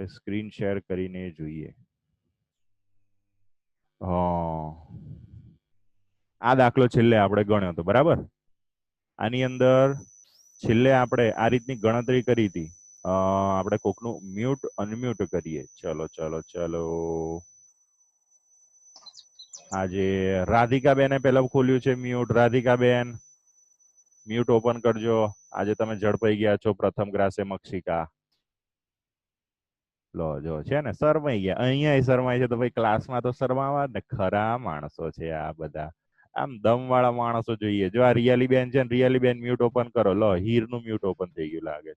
Screen share કરીને જોઈએ. હા, આ દાખલો છેલ્લે આપણે ગણ્યો હતો, બરાબર. આની અંદર છેલ્લે આપણે આ રીતની ગણતરી કરી હતી. આપણે કોકનું મ્યુટ અનમ્યુટ કરીએ. ચલો ચલો ચલો, આજે રાધિકાબેને પેલા ખોલ્યું છે મ્યુટ. રાધિકાબેન મ્યુટ ઓપન કરજો. આજે તમે ઝડપાઈ ગયા છો પ્રથમ ગ્રાસે મક્ષિકા. લો જો છે ને, શરમાઈ ગયા. અહીંયા શરમાય છે તો ભાઈ ક્લાસમાં તો શરમાવા ને. ખરા માણસો છે આ બધા, આમ દમ વાળા માણસો જોઈએ. જો આ રિયાલી બેન છે ને, રિયાલી બેન મ્યુટ ઓપન કરો. લો, હીર નું મ્યુટ ઓપન થઈ ગયું લાગે.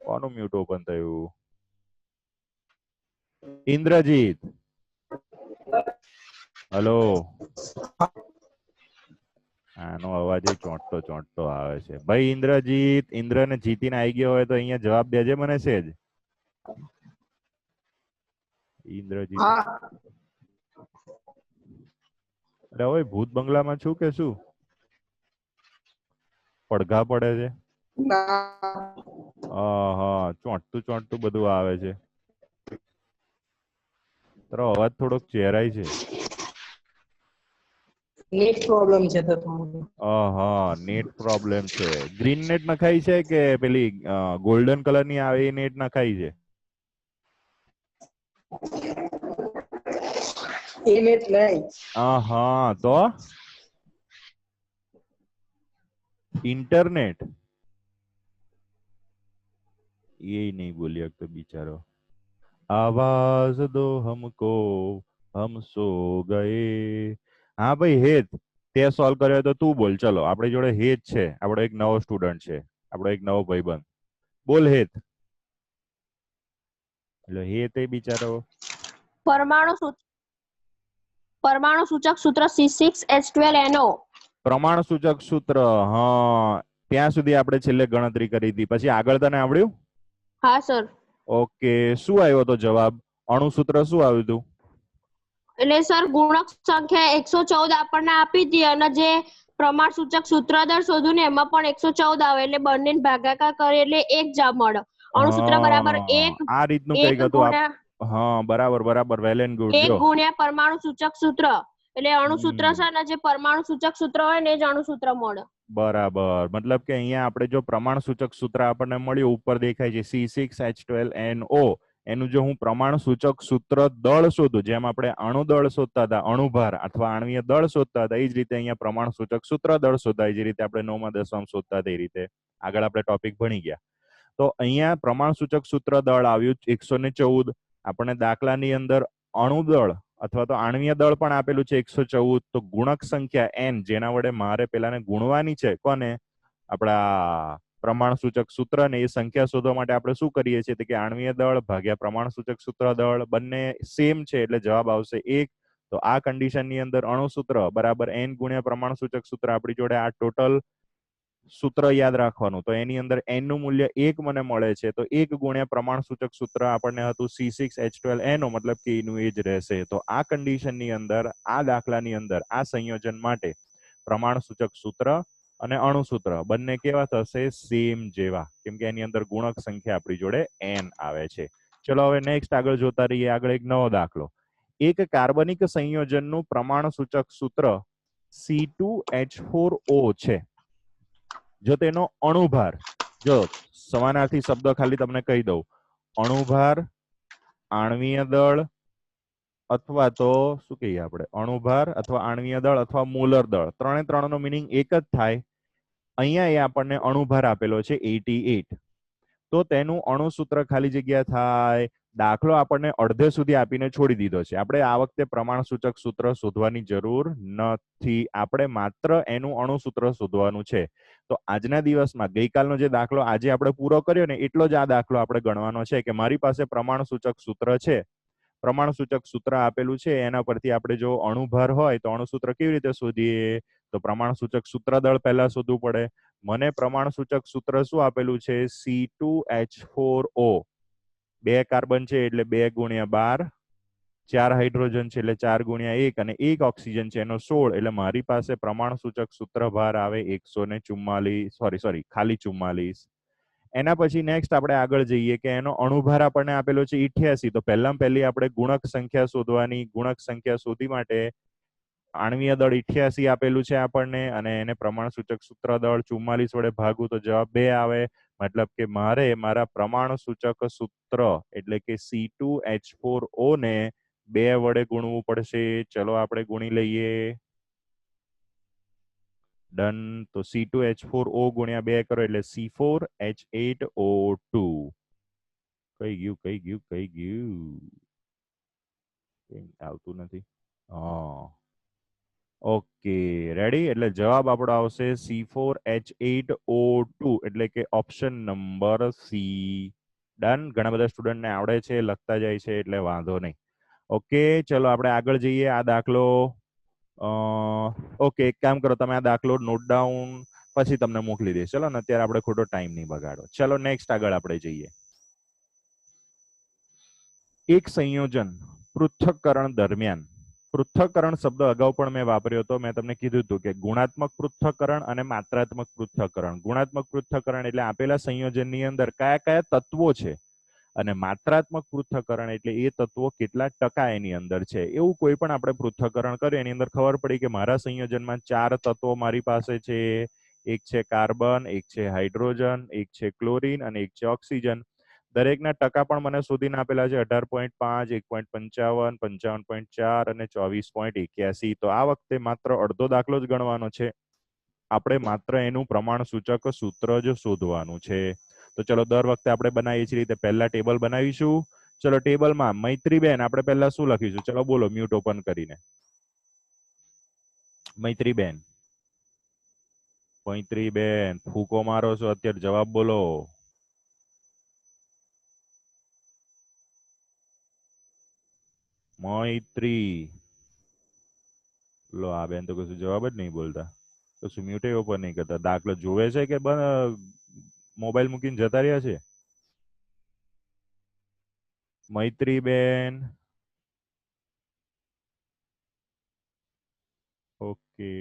કોનું મ્યુટ ઓપન થયું? ઇન્દ્રજીત, હલો. આનો અવાજ ચોંટતો ચોંટતો આવે છે ભાઈ. ઇન્દ્રજીત, ઇન્દ્ર ને જીતીને આવી ગયો હોય તો અહીંયા જવાબ દેજે મને સેજ. ઇન્દ્રજીત, અરે હવે ભૂત બંગલામાં છું કે શું? પડઘા પડે છે. હા, ચોંટતું ચોંટતું બધું આવે છે. તારો અવાજ થોડોક ચેરાય છે. નેટ પ્રોબ્લેમ છે તો નેટ પ્રોબ્લેમ છે. ગ્રીન નેટ નખાઈ છે કે પેલી ગોલ્ડન કલર ની આવે એ નેટ નખાઈ છે? એ નેટ નહીં. હા, તો इंटरनेट ये नहीं बोली तो बिचारो. आवाज दो हमको, हम सो गए. हाँ भाई हेत, તે સોલ્વ કર્યો તો તું બોલ. ચલો, આપણી જોડે હેત છે, આપણો એક નવો સ્ટુડન્ટ છે, આપણો એક નવો ભાઈબંધ. બોલ હેત. એટલે હેત એ બિચારો પરમાણુ સૂચક સૂત્ર C6H12NO. પ્રમાણ સૂચક સૂત્ર. હા, ત્યાં સુધી આપણે છેલ્લે ગણતરી કરી હતી. પછી આગળ તને આવડ્યું? હા સર. ઓકે, શું આવ્યો તો જવાબ? અણુસૂત્ર શું આવ્યું હતું? એટલે સર ગુણક સંખ્યા 114 આપણને આપી હતી અને જે પ્રમાણ સૂચક સૂત્ર દર શોધ્યું ને એમાં પણ 114 આવે એટલે બંનેને ભાગાકાર કરીએ એટલે 1 જવાબ મળે. અણુસૂત્ર બરાબર 1 આ રીતનું કંઈક હતું. ગુણ્યા હા, બરાબર બરાબર, વેલ એન્ડ ગુડ. 1 જો ગુણ્યા પરમાણુ સૂચક સૂત્ર એટલે અણુસૂત્ર છે ને જે પરમાણુ સૂચક સૂત્ર હોય ને એ જ અણુસૂત્ર મળે. બરાબર, મતલબ કે અહીંયા આપણે જો પ્રમાણ સૂચક સૂત્ર આપણને મળ્યું, ઉપર દેખાય છે C6H12NO. એનું જો હું પ્રમાણ સૂચક સૂત્ર દળ શોધું, જેમ આપણે અણુ દળ શોધતા હતા, અણુભાર અથવા આણ્વીય દળ શોધતા હતા, એ જ રીતે અહીંયા પ્રમાણ સૂચક સૂત્ર દળ શોધાય. જે રીતે આપણે 9મા 10માં શોધતા હતા એ રીતે આગળ આપણે ટોપિક ભણી ગયા. તો અહીંયા પ્રમાણ સૂચક સૂત્ર દળ આવ્યું 114. આપણને દાખલાની અંદર અણુદળ અથવા તો આણ્વીય દળ પણ આપેલું છે 114. તો ગુણક સંખ્યા n, જેના વડે મારે પેલાને ગુણવાની છે, કોને? આપણા પ્રમાણ સૂચક સૂત્ર ને. એ સંખ્યા શોધવા માટે આપણે શું કરીએ છીએ કે આણ્વીય દળ ભાગ્યા પ્રમાણ સૂચક સૂત્ર દળ બંને સેમ છે એટલે જવાબ આવશે 1. તો આ કન્ડિશનની અંદર અણુસૂત્ર બરાબર n ગુણ્યા પ્રમાણ સૂચક સૂત્ર આપણી જોડે આ ટોટલ સૂત્ર યાદ રાખવાનું. તો એની અંદર n નું મૂલ્ય 1 મને મળે છે. તો 1 ગુણ્યા પ્રમાણ સૂચક સૂત્ર આપણને હતું C6H12NO, મતલબ કે એનું એ જ રહેશે. તો આ કન્ડિશનની અંદર, આ દાખલાની અંદર, આ સંયોજન માટે પ્રમાણ સૂચક સૂત્ર અને અણુસૂત્ર બંને કેવા થશે? સેમ જેવા, કેમ કે એની અંદર ગુણક સંખ્યા આપણી જોડે n આવે છે. ચલો હવે નેક્સ્ટ આગળ જોતા રહીએ. આગળ એક નવો દાખલો. એક કાર્બનિક સંયોજનનું પ્રમાણ સૂચક સૂત્ર C2H4O છે. જો તેનો અણુભાર, જો સમાનાર્થી શબ્દ ખાલી તમને કહી દઉં, અણુભાર, આણ્વીય દળ અથવા તો શું કહીએ આપણે, અણુભાર અથવા આણ્વીય દળ અથવા મોલર દળ, ત્રણે ત્રણનો મિનિંગ એક જ થાય. અહીંયા એ આપણને અણુભાર આપેલો છે 88. તો તેનું અણુસૂત્ર ખાલી જગ્યા થાય. દાખલો આપણને અડધે સુધી આપીને છોડી દીધો છે. આપણે આ વખતે પ્રમાણ સૂચક સૂત્ર શોધવાની જરૂર નથી. આપણે માત્ર એનું અણુસૂત્ર શોધવાનું છે. તો આજના દિવસમાં ગઈકાલનો જે દાખલો આજે આપણે પૂરો કર્યો ને, એટલો જ આ દાખલો આપણે ગણવાનો છે કે મારી પાસે પ્રમાણ સૂચક સૂત્ર છે, પ્રમાણ સૂચક સૂત્ર આપેલું છે, એના પરથી આપણે જો અણુભાર હોય તો અણુસૂત્ર કેવી રીતે શોધીએ? તો પ્રમાણ સૂચક સૂત્ર દળ પહેલા શોધવું પડે. મને પ્રમાણ સૂચક સૂત્ર શું આપેલું છે? C2H4O. 2 કાર્બન છે એટલે 2 ગુણ્યા 12, 4 હાઇડ્રોજન છે એટલે 4 ગુણ્યા 1 અને 1 ઓક્સિજન છે એનો 16. એટલે મારી પાસે પ્રમાણ સૂચક સૂત્ર ભાર આવે 144, ખાલી 44. એના પછી નેક્સ્ટ આપણે આગળ જઈએ કે એનો અણુભાર આપણને આપેલો છે 88, તો પહેલામાં પહેલી આપણે ગુણક સંખ્યા શોધવાની. ગુણક સંખ્યા શોધી માટે આણ્વીય દળ 88 આપેલું છે આપણને, અને એને પ્રમાણસૂચક સૂત્ર દળ 44 વડે ભાગું તો જવાબ 2 આવે. મતલબ કે મારે મારા પ્રમાણસૂચક સૂત્ર એટલે કે C2H4O ને 2 વડે ગુણવું પડશે. ચલો આપણે ગુણી લઈએ. ડન. તો C2H4O ગુણ્યા 2 કરો એટલે C4H8O2. કઈ ગયું આવતું નથી. હા, ઓકે, રેડી. એટલે જવાબ આપણો આવશે C4H8O2 એટલે કે ઓપ્શન નંબર સી. ડન. ઘણા બધા સ્ટુડન્ટને આવડે છે, લખતા જાય છે, એટલે વાંધો નહીં. ઓકે, ચલો આપણે આગળ જઈએ. આ દાખલો ઓકે, એક કામ કરો, તમે આ દાખલો નોટ ડાઉન પછી તમને મોકલી દઈશ. ચલો ને, અત્યારે આપણે ખોટો ટાઈમ નહીં બગાડો. ચલો નેક્સ્ટ આગળ આપણે જઈએ. એક સંયોજન પૃથ્થકરણ દરમિયાન. પૃથ્થકરણ શબ્દ અગાઉ પણ મેં વાપર્યો હતો. મેં તમને કીધું હતું કે ગુણાત્મક પૃથ્થકરણ અને માત્રાત્મક પૃથ્થકરણ. ગુણાત્મક પૃથ્થકરણ એટલે આપેલા સંયોજનની અંદર કયા કયા તત્વો છે, અને માત્રાત્મક પૃથ્થકરણ એટલે એ તત્વો કેટલા ટકા એની અંદર છે. એવું કોઈ પણ આપણે પૃથ્થકરણ કરીએ એની અંદર ખબર પડી કે મારા સંયોજનમાં 4 તત્વો મારી પાસે છે. એક છે કાર્બન, એક છે હાઇડ્રોજન, એક છે ક્લોરીન અને એક છે ઓક્સિજન. દરેકના ટકા પણ મને શોધીને આપેલા છે 18.5, 1.55, 55.4 અને 24.81. તો આ વખતે માત્ર અડધો દાખલો જ ગણવાનો છે. આપણે માત્ર એનું પ્રમાણ સૂચક સૂત્ર જ શોધવાનું છે. તો ચલો, દર વખતે આપણે બનાવીએ છીએ રીતે પહેલા ટેબલ બનાવીશું. ચલો, ટેબલમાં મૈત્રીબેન આપણે પહેલા શું લખીશું? ચલો બોલો, મ્યુટ ઓપન કરીને. મૈત્રીબેન ફૂકો મારો છો અત્યારે, જવાબ બોલો. મૈત્રી. લો, આ બેન તો કશું જવાબ જ નહીં બોલતા, કશું મ્યુટે ઓપન નહીં કરતા. દાખલો જોવે છે કે મોબાઈલ મૂકીને જતા રહ્યા છે? મૈત્રીબેન. ઓકે,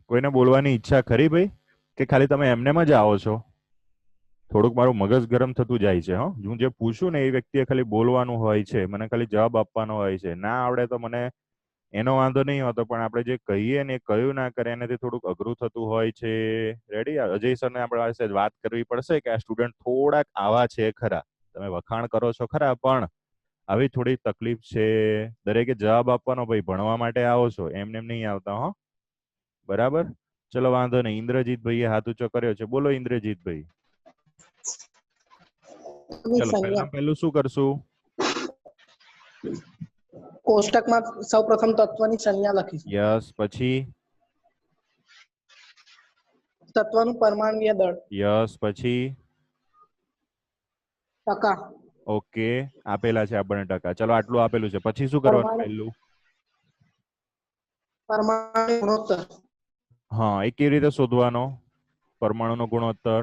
કોઈને બોલવાની ઈચ્છા ખરી ભાઈ, કે ખાલી તમે એમનેમ જ આવો છો? થોડુંક મારું મગજ ગરમ થતું જાય છે. હું જે પૂછું ને એ વ્યક્તિએ ખાલી બોલવાનું હોય છે, મને ખાલી જવાબ આપવાનો હોય છે. ના આવડે તો મને એનો વાંધો નહીં હોતો, પણ આપણે જે કહીએ ને એ કયું ના કરે એનાથી થોડુંક અઘરું થતું હોય છે. રેડી? અજય સરને આપણે વાત કરવી પડશે કે આ સ્ટુડન્ટ થોડાક આવા છે ખરા. તમે વખાણ કરો છો ખરા, પણ આવી થોડી તકલીફ છે. દરેકે જવાબ આપવાનો ભાઈ, ભણવા માટે આવો છો, એમને નહીં આવતા. હો, બરાબર? ચલો વાંધો નહીં. ઇન્દ્રજીતભાઈએ હાથ ઊંચો કર્યો છે, બોલો ઇન્દ્રજીતભાઈ. ચલો, પહેલું શું કરશું? કોષ્ટકમાં સૌપ્રથમ તત્વની સંજ્ઞા લખીશું. યસ. પછી તત્વનું પરમાણ્વીય દળ. યસ. પછી ટકા. ઓકે, આપેલા છે આપણને ટકા. ચલો, આટલું આપેલું છે. પછી શું કરવાનું? પહેલું પરમાણુ ગુણોત્તર. હા, એ કેવી રીતે શોધવાનો પરમાણુનો ગુણોત્તર?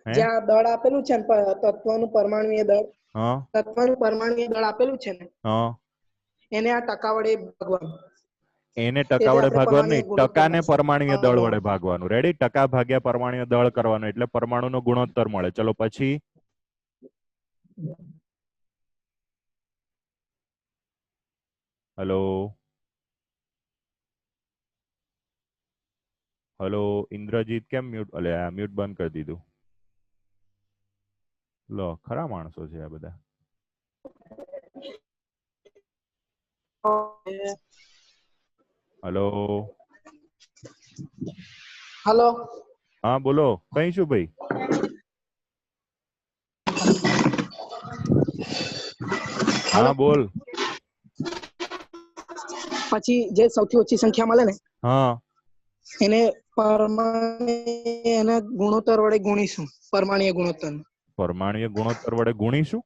જ્યાં દળ આપેલું છે ને, તત્વનું પરમાણુય દળ, તત્વનું પરમાણુય દળ આપેલું છે ને, એને આ ટકા વડે ભાગવાનું. એને ટકા વડે ભાગવાનું નહીં, ટકાને પરમાણુય દળ વડે ભાગવાનું. રેડી? ટકા ભાગ્યા પરમાણુય દળ કરવાનું એટલે પરમાણુનો ગુણોત્તર મળે. ચલો પછી હલો ઇન્દ્રજીત, કેમ મ્યુટ? મ્યુટ બંધ કરી દીધું. લો, ખરા માણસો છે આ બધા. Hello hello. હા બોલો, કઈ શું ભાઈ? હા બોલ. પછી જે સૌથી ઓછી સંખ્યા મળે ને, હા, એને પરમાણ્ય ગુણોત્તર વડે ગુણીશું. પરમાણ્ય ગુણોત્તર. પરમાણ્ય ગુણોત્તર વડે ગુણીશું?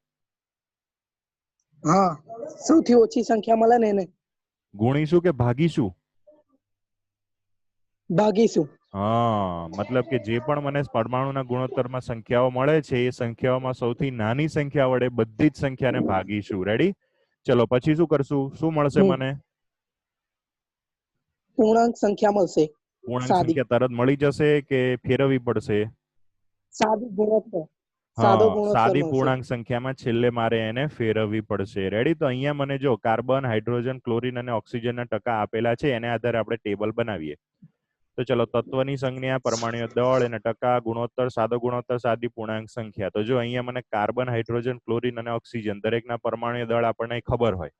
હા, સૌથી ઓછી સંખ્યા મળે ને એને ગુણીશું કે ભાગીશું? ભાગીશું. હા, મતલબ કે જે પણ મને પરમાણુના ગુણોત્તરમાં સંખ્યાઓ મળે છે એ સંખ્યાઓમાં સૌથી નાની સંખ્યા વડે બધી જ સંખ્યાને ભાગીશું. રેડી? ચલો પછી શું કરશું? શું મળશે મને? પૂર્ણાંક સંખ્યા મળશે. પૂર્ણાંક સાદી સંખ્યા તરત મળી જશે કે ફેરવવી પડશે? સાદી ગુણોત્તર, સાદો હા, ગુણોત્તર સાદી મળશે. પૂર્ણાંક સંખ્યામાં છેલ્લે મારે એને ફેરવવી પડશે. રેડી? તો અહીંયા મને જો કાર્બન, હાઇડ્રોજન, ક્લોરીન અને ઓક્સિજનના ટકા આપેલા છે, એને આધારે આપણે ટેબલ બનાવીએ. તો ચલો, તત્વની સંજ્ઞા, પરમાણ્વીય દળ અને ટકા, ગુણોત્તર, સાદો ગુણોત્તર, સાદી પૂર્ણાંક સંખ્યા. તો જો અહીંયા મને કાર્બન, હાઇડ્રોજન, ક્લોરીન અને ઓક્સિજન દરેકના પરમાણ્વીય દળ આપણને ખબર હોય,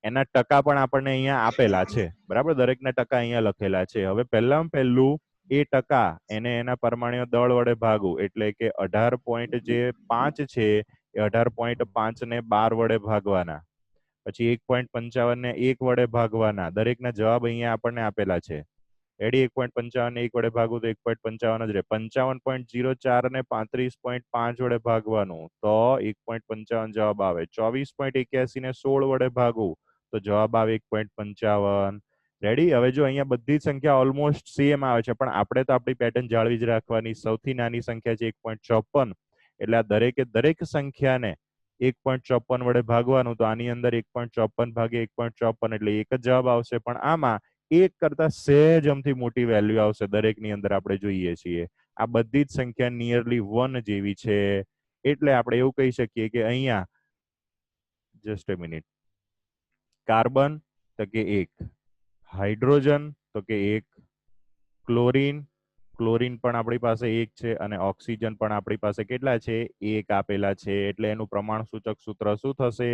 એના ટકા પણ આપણને અહીંયા આપેલા છે. બરાબર? દરેકના ટકા અહીંયા લખેલા છે. હવે પહેલામાં પહેલું એ ટકા એને એના પરમાણ્વીય દળ વડે ભાગવું, એટલે કે 18.5 છે એ 18.5 ને 12 વડે ભાગવાના. પછી 1.55 ને 1 વડે ભાગવાના. દરેકના જવાબ અહીંયા આપણને આપેલા છે. રેડી? 1.55 ને 1 વડે ભાગવું તો 1.55 જ રહે. 55.04 ને 35.5 વડે ભાગવાનું તો 1.55 જવાબ આવે. 24.81 ને 16 વડે ભાગવું તો જવાબ આવે 1.55. રેડી? હવે જો અહીંયા બધી જ સંખ્યા ઓલમોસ્ટ સેમ આવે છે, પણ આપણે તો આપણી પેટર્ન જાળવી જ રાખવાની. સૌથી નાની સંખ્યા છે 1.54, એટલે આ દરેક સંખ્યાને 1.54 વડે ભાગવાનું. તો આની અંદર 1.54 ભાગે 1.54 એટલે એક જ જવાબ આવશે. પણ આમાં એક કરતા સહેજ અમથી મોટી વેલ્યુ આવશે દરેકની અંદર, આપણે જોઈએ છીએ. આ બધી જ સંખ્યા નિયરલી 1 જેવી છે, એટલે આપણે એવું કહી શકીએ કે અહીંયા જસ્ટ અ મિનિટ, કાર્બન તો કે 1, હાઇડ્રોજન તો કે 1, ક્લોરીન પણ આપણી પાસે 1 છે, અને ઓક્સિજન પણ આપણી પાસે કેટલા છે? 1 આપેલા છે. એટલે એનું પ્રમાણ સૂચક સૂત્ર શું થશે?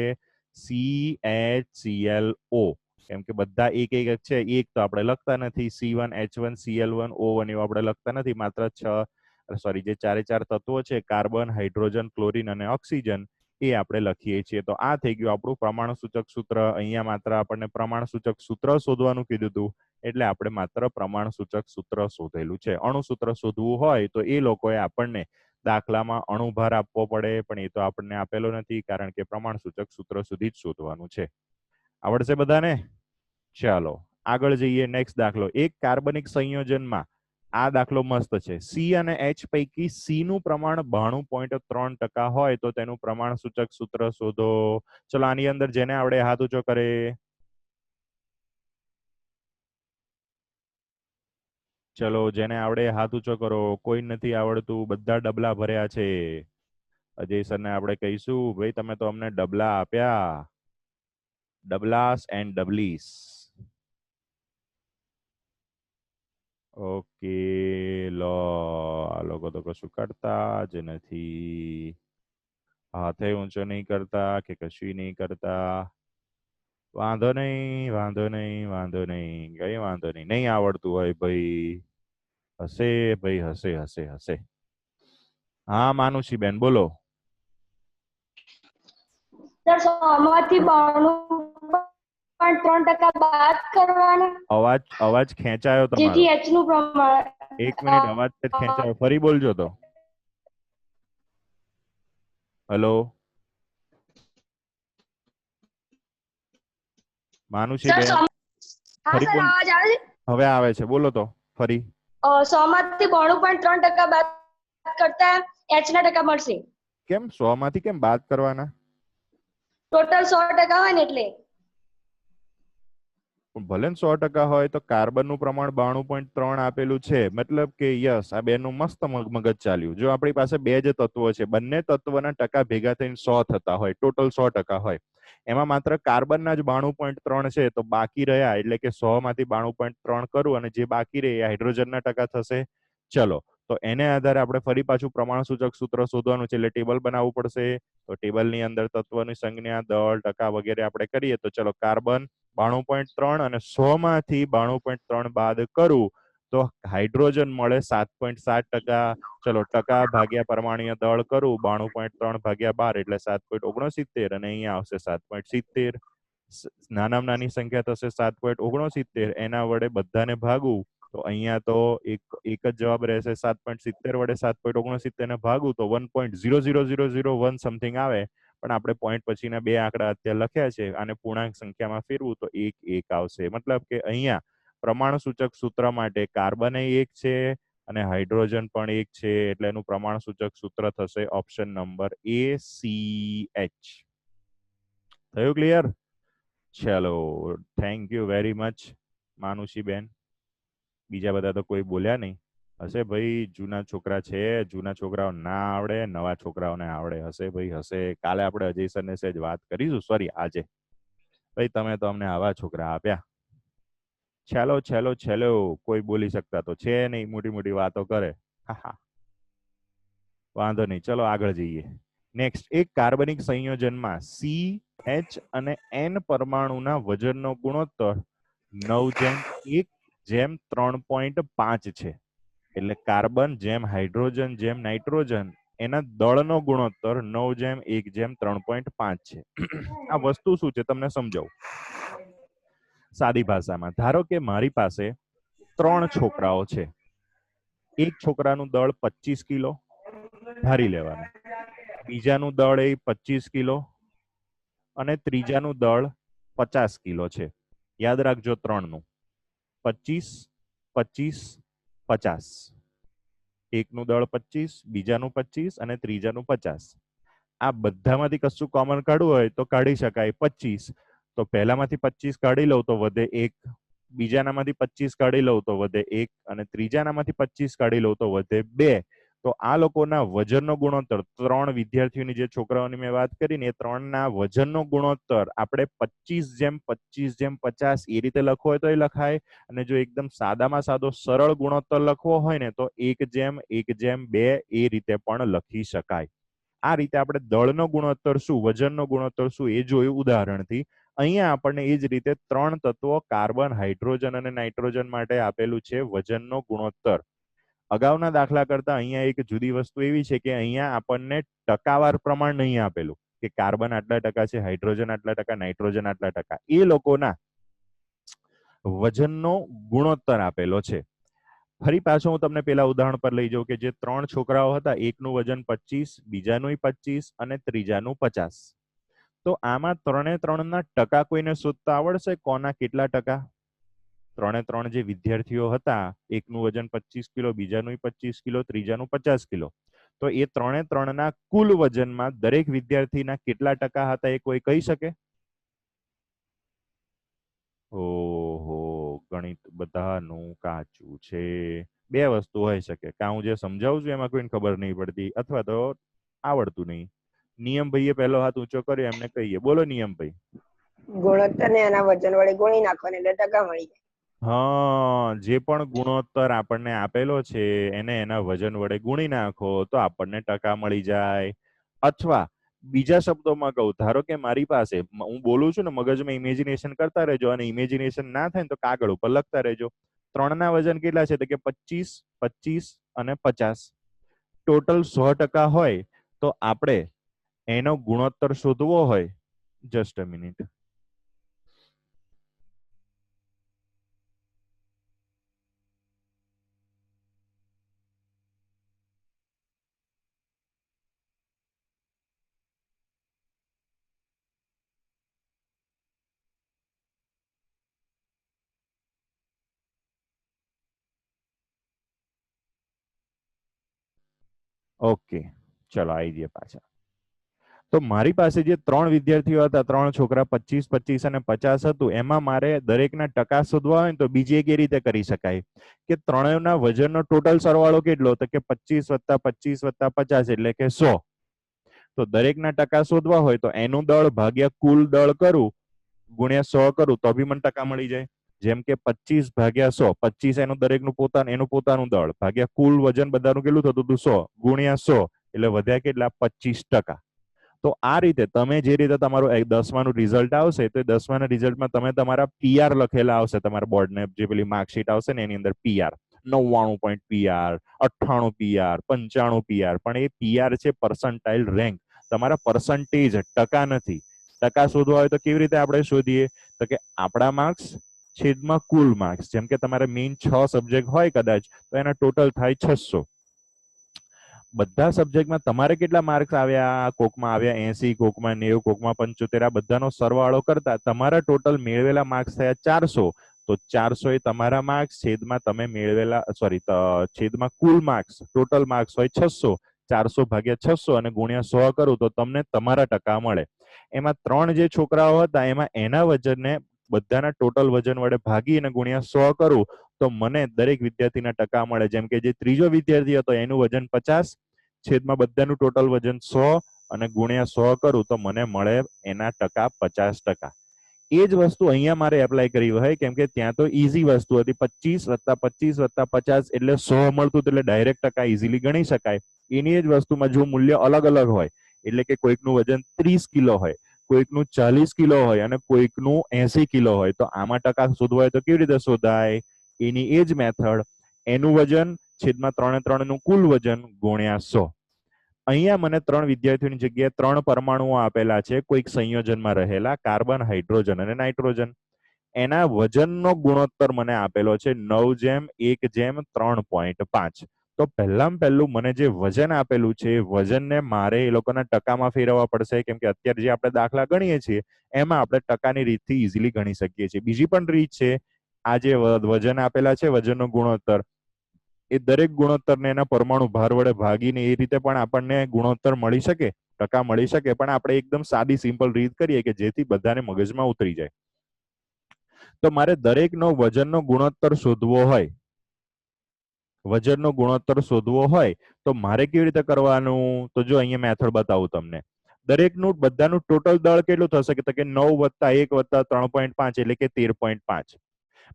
CHClO. કેમ કે બધા એક એક છે, એક તો આપણે લખતા નથી. C1H1 Cl1 O1 એવું આપણે લખતા નથી. માત્ર જે 4 તત્વો છે, કાર્બન, હાઇડ્રોજન, ક્લોરીન અને ઓક્સિજન, એ આપણે લખીએ છીએ. તો આ થઈ ગયું આપણું પ્રમાણ સૂચક સૂત્ર. અહીંયા માત્ર આપણને પ્રમાણ સૂચક સૂત્ર શોધવાનું કીધું હતું, એટલે આપણે માત્ર પ્રમાણ સૂચક સૂત્ર શોધેલું છે. અણુ સૂત્ર શોધવું હોય તો એ લોકોએ આપણને દાખલામાં અણુભાર આપવો પડે, પણ એ તો આપણને આપેલો નથી, કારણ કે પ્રમાણ સૂચક સૂત્ર સુધી જ શોધવાનું છે. આવડશે બધાને? ચાલો આગળ જઈએ. નેક્સ્ટ દાખલો. એક કાર્બનિક સંયોજનમાં, આ દાખલો મસ્ત છે. સી અને એચ પૈકી સી નું પ્રમાણ 92.3% હોય તો તેનું પ્રમાણ સૂચક સૂત્ર શોધો. ચલો, આની અંદર જેને આવડે હાથ ઊંચો કરે. ચલો, જેને આવડે હાથ ઊંચો કરો. કોઈ નથી આવડતું, બધા ડબલા ભર્યા છે. અજય સરને આપણે કહીશું, ભાઈ તમે તો અમને ડબલા આપ્યા. ડબલાસ એન્ડ ડબલીસ. ઓકે, લો, આ લોકો તો કશું કરતા જ નથી. હાથે ઊંચો નહીં કરતા કે કશું નહીં કરતા. વાંધો નહીં, વાંધો નહીં, વાંધો નહીં, કઈ વાંધો નહીં. નહીં આવડતું હોય ભાઈ, હશે ભાઈ, હશે હશે હશે. હા માનુષી બેન બોલો. સર 100 માંથી 92.3% બાદ કરવાના. અવાજ ખેંચાયો તમારો. જેથી એચ નું પ્રમાણ. એક મિનિટ, અવાજ ખેંચાયો. ફરી બોલજો તો. હેલો માનુષી બેન, ફરી બોલ. અવાજ આવે છે? હવે આવે છે, બોલો તો ફરી. 100 માંથી 92.3% બાદ કરતા એચ ના ટકા મળશે. કેમ 100 માંથી કેમ બાદ કરવાના? ટોટલ 100% હોય ને એટલે. ભલે 100% હોય તો કાર્બન નું પ્રમાણ 92.3 આપેલું છે, મતલબ કે યસ, આ બેનું મસ્ત મગજ ચાલ્યું. જો આપણી પાસે બે જ તત્વો છે, બંને તત્વના ટકા ભેગા થઈને 100 થતા હોય, ટોટલ 100% હોય, એમાં માત્ર કાર્બનના જ 92.3 છે, તો બાકી રહ્યા, એટલે કે 100 માંથી 92.3 કરું અને જે બાકી રહે એ હાઇડ્રોજનના ટકા થશે. ચલો, તો એને આધારે આપણે ફરી પાછું પ્રમાણ સૂચક સૂત્ર શોધવાનું છે, એટલે ટેબલ બનાવવું પડશે. તો ટેબલની અંદર તત્વની સંજ્ઞા, દળ, ટકા વગેરે આપણે કરીએ. તો ચલો, કાર્બન 92.3 અને 100 માંથી 92.3 બાદ કરું તો હાઇડ્રોજન મળે 7.7%. ચલો, ટકા ભાગ્યા પરમાણ્વીય દળ કરું, 92.3 ભાગ્યા 12 એટલે 7.69, અને અહીંયા આવશે 7.70. નાનામાં નાની સંખ્યા થશે 7.69. એના વડે બધાને ભાગું તો અહીંયા તો એક જ જવાબ રહેશે. 7.70 વડે 7.69 ને ભાગું તો 1.00001 સમથિંગ આવે. પણ આપણે પોઈન્ટ પછીના બે આંકડા અત્યારે લખ્યા છે, આને પૂર્ણાંક સંખ્યામાં ફેરવું તો 1 આવશે. મતલબ કે અહીંયા પ્રમાણ સૂચક સૂત્ર માટે કાર્બન 1 છે અને હાઇડ્રોજન પણ 1 છે, એટલે એનું પ્રમાણ સૂચક સૂત્ર થશે ઓપ્શન નંબર ACH. થયું ક્લિયર? ચલો, થેન્ક યુ વેરી મચ. માનુષીબેન, બીજા બધા તો કોઈ બોલ્યા નહીં હશે. ભાઈ જૂના છોકરા છે, જૂના છોકરાઓ ના આવડે, નવા છોકરાઓને આવડે હશે. ભાઈ હશે. કાલે આપણે અજય સરને સેજ વાત કરીશું, સોરી આજે. ભાઈ તમે તો અમને આવા છોકરા આપ્યા. છેલ્લો છેલ્લો છેલ્લો કોઈ બોલી શકતા તો છે નહીં, મોટી મોટી વાતો કરે. વાંધો નહીં, ચલો આગળ જઈએ. નેક્સ્ટ, એક કાર્બનિક સંયોજનમાં સી, એચ અને એન પરમાણુના વજનનો ગુણોત્તર 9:1:3.5 છે. એટલે કાર્બન જેમ હાઇડ્રોજન જેમ નાઇટ્રોજન એના દળનો ગુણોત્તર 9:1:3.5 છે. આ વસ્તુ શું છે તમને સમજાવું સાદી ભાષામાં. ધારો કે મારી પાસે 3 છોકરાઓ છે. એક છોકરાનું દળ 25 કિલો ધારી લેવાનું, બીજાનું દળ એ 25 કિલો અને ત્રીજાનું દળ 50 કિલો છે. યાદ રાખજો 3 નું 25 25 50. એકનું દળ 25, બીજાનું 25 અને ત્રીજાનું 50. આ બધામાંથી કશું કોમન કાઢવું હોય તો કાઢી શકાય 25. તો પહેલામાંથી 25 કાઢી લઉં તો વધે 1, બીજાનામાંથી 25 કાઢી લઉં તો વધે 1 અને ત્રીજાનામાંથી 25 કાઢી લઉં તો વધે 2. તો આ લોકોના વજનનો ગુણોત્તર, 3 વિદ્યાર્થીઓની જે છોકરાઓની મેં વાત કરી ને એ 3ના વજનનો ગુણોત્તર આપણે 25:25:50 એ રીતે લખવો હોય તો એ લખાય. અને જો એકદમ સાદામાં સાદો સરળ ગુણોત્તર લખવો હોય ને તો 1:1:2 એ રીતે પણ લખી શકાય. આ રીતે આપણે દળનો ગુણોત્તર શું, વજનનો ગુણોત્તર શું એ જોયું ઉદાહરણથી. અહીંયા આપણને એ જ રીતે 3 તત્વો કાર્બન, હાઇડ્રોજન અને નાઇટ્રોજન માટે આપેલું છે વજનનો ગુણોત્તર. અગાઉના દાખલા કરતા અહીંયા એક જુદી વસ્તુ એવી છે કે અહીંયા આપણને ટકાવાર પ્રમાણ નહીં આપેલું કે કાર્બન આટલા ટકા છે, હાઇડ્રોજન આટલા ટકા, નાઇટ્રોજન આટલા ટકા. એ લોકોના વજનનો ગુણોત્તર આપેલો છે. ફરી પાછો હું તમને પેલા ઉદાહરણ પર લઈ જાઉં કે જે 3 છોકરાઓ હતા, એકનું વજન 25, બીજાનું 25 અને ત્રીજાનું 50. તો આમાં 3 ટકા કોઈને શોધતા આવડશે? કોના કેટલા ટકા? 3 જે વિદ્યાર્થીઓ હતા, એકનું વજન 25 કિલો, બીજાનું 25 કિલો, ત્રીજાનું 50 કિલો. તો એ 3ના કુલ વજનમાં દરેક વિદ્યાર્થીના કેટલા ટકા હતા એ કોઈ કહી શકે? ઓહો, ગણિત બધાનું કાચું છે. 2 વસ્તુ હોઈ શકે, કાં હું જે સમજાવું છું એમાં કોઈને ખબર નહીં પડતી અથવા તો આવડતું નહીં. નિયમભાઈએ પહેલો હાથ ઊંચો કર્યો, એમને કહીએ. બોલો નિયમભાઈ. ગુણોત્તરને એના વજન વડે ગુણી નાખો એટલે ટકા મળી જાય. હા, જે પણ ગુણોત્તર આપણને આપેલો છે એને એના વજન વડે ગુણી નાખો તો આપણને ટકા મળી જાય. અથવા બીજા શબ્દોમાં કહું, ધારો કે મારી પાસે, હું બોલું છું ને, મગજમાં ઇમેજિનેશન કરતા રહેજો અને ઇમેજિનેશન ના થાય ને તો કાગળ ઉપર લખતા રહેજો. 3ના વજન કેટલા છે? તો કે 25, 25 અને 50. ટોટલ 100% હોય તો આપણે એનો ગુણોત્તર શોધવો હોય, જસ્ટ અ મિનિટ, ઓકે ચલો આવી જઈએ પાછા. તો મારી પાસે જે 3 વિદ્યાર્થીઓ હતા, 3 છોકરા, 25, 25 અને 50 હતું, એમાં મારે દરેકના ટકા શોધવા હોય તો બીજી એક એ રીતે કરી શકાય કે 3ના વજનનો ટોટલ સરવાળો કેટલો? તો કે 25 + 25 + 50 એટલે કે 100. તો દરેકના ટકા શોધવા હોય તો એનું દળ ભાગ્યા કુલ દળ કરું ગુણ્યા 100 કરું તો બી મને ટકા મળી જાય. જેમ કે 25 ભાગ્યા 100, 25 એનું દરેકનું પોતાનું દળ ભાગ્યા કુલ વજન બધાનું કેટલું થતું હતું? 100 ગુણ્યા 100 એટલે વધ્યા કેટલા? 25%. તો આ રીતે તમે જે રીતે તમારું 10માનું રિઝલ્ટ આવશે તો 10માના રિઝલ્ટમાં તમે તમારા PR લખેલા આવશે. તમારા બોર્ડને જે પેલી માર્કશીટ આવશે ને એની અંદર PR 99 point PR, 98 PR, 95 PR. પણ એ PR છે પર્સન્ટાઇલ રેન્ક, તમારા પર્સન્ટેજ, ટકા નથી. ટકા શોધવા હોય તો કેવી રીતે આપણે શોધીએ? તો કે આપણા માર્ક્સ છેદમાં કુલ માર્ક્સ. જેમ કે તમારે મેઇન 6 સબ્જેક્ટ હોય કદાચ તો એના ટોટલ થાય 600. બધા સબ્જેક્ટમાં તમારે કેટલા માર્ક્સ આવ્યા? કોકમાં આવ્યા 80, કોકમાં 90, કોકમાં 75. આ બધાનો સરવાળો કરતા તમારા ટોટલ મેળવેલા માર્ક્સ થયા 400. તો 400 એ તમારા માર્ક્સ છેદમાં તમે મેળવેલા, છેદમાં કુલ માર્ક્સ, ટોટલ માર્ક્સ હોય 600. 400 ભાગ્યા 600 અને ગુણ્યા 100 કરું તો તમને તમારા ટકા મળે. એમાં 3 જે છોકરાઓ હતા એમાં એના વજનને બધાના ટોટલ વજન વડે ભાગી અને ગુણ્યા 100 કરું તો મને દરેક વિદ્યાર્થીના ટકા મળે. જેમ કે જે ત્રીજો વિદ્યાર્થી હતો એનું વજન 50 છેદમાં બધાનું ટોટલ વજન 100 અને ગુણ્યા 100 કરું તો મને મળે એના ટકા 50%. એ જ વસ્તુ અહીંયા મારે એપ્લાય કરવી હોય કેમ કે ત્યાં તો ઈઝી વસ્તુ હતી. 25 + 25 + 50 એટલે 100 મળતું, એટલે ડાયરેક્ટ ટકા ઈઝીલી ગણી શકાય. એની જ વસ્તુમાં જો મૂલ્ય અલગ અલગ હોય, એટલે કે કોઈકનું વજન 30 કિલો હોય, કોઈકનું 40 કિલો હોય અને કોઈકનું 80 કિલો હોય, તો આમાં ટકા શોધવા હોય તો કેવી રીતે શોધાય? એની એ જ મેથડ, એનું વજન છેદમાં 3 નું કુલ વજન ગુણ્યા 100. અહીંયા મને 3 વિદ્યાર્થીઓની જગ્યાએ 3 પરમાણુઓ આપેલા છે કોઈક સંયોજનમાં રહેલા, કાર્બન, હાઇડ્રોજન અને નાઇટ્રોજન. એના વજનનો ગુણોત્તર મને આપેલો છે 9:1:3.5. તો પહેલું મને જે વજન આપેલું છે, વજનને મારે એ લોકોના ટકામાં ફેરવવા પડશે, કેમ કે અત્યારે જે આપણે દાખલા ગણીએ છીએ એમાં આપણે ટકાની રીતથી ઈઝીલી ગણી શકીએ છીએ. બીજી પણ રીત છે, આ જે વજન આપેલા છે, વજનનો ગુણોત્તર, એ દરેક ગુણોત્તરને એના પરમાણુ ભાર વડે ભાગીને એ રીતે પણ આપણને ગુણોત્તર મળી શકે, ટકા મળી શકે. પણ આપણે એકદમ સાદી સિમ્પલ રીત કરીએ કે જેથી બધાને મગજમાં ઉતરી જાય. તો મારે દરેકનો વજનનો ગુણોત્તર શોધવો હોય, તો મારે કેવી રીતે કરવાનું? તો જો અહીંયા મેથડ બતાવું તમને. દરેકનું બધાનું ટોટલ દળ કેટલું થશે કે 9 + 1 + 3.5 એટલે કે 13.5.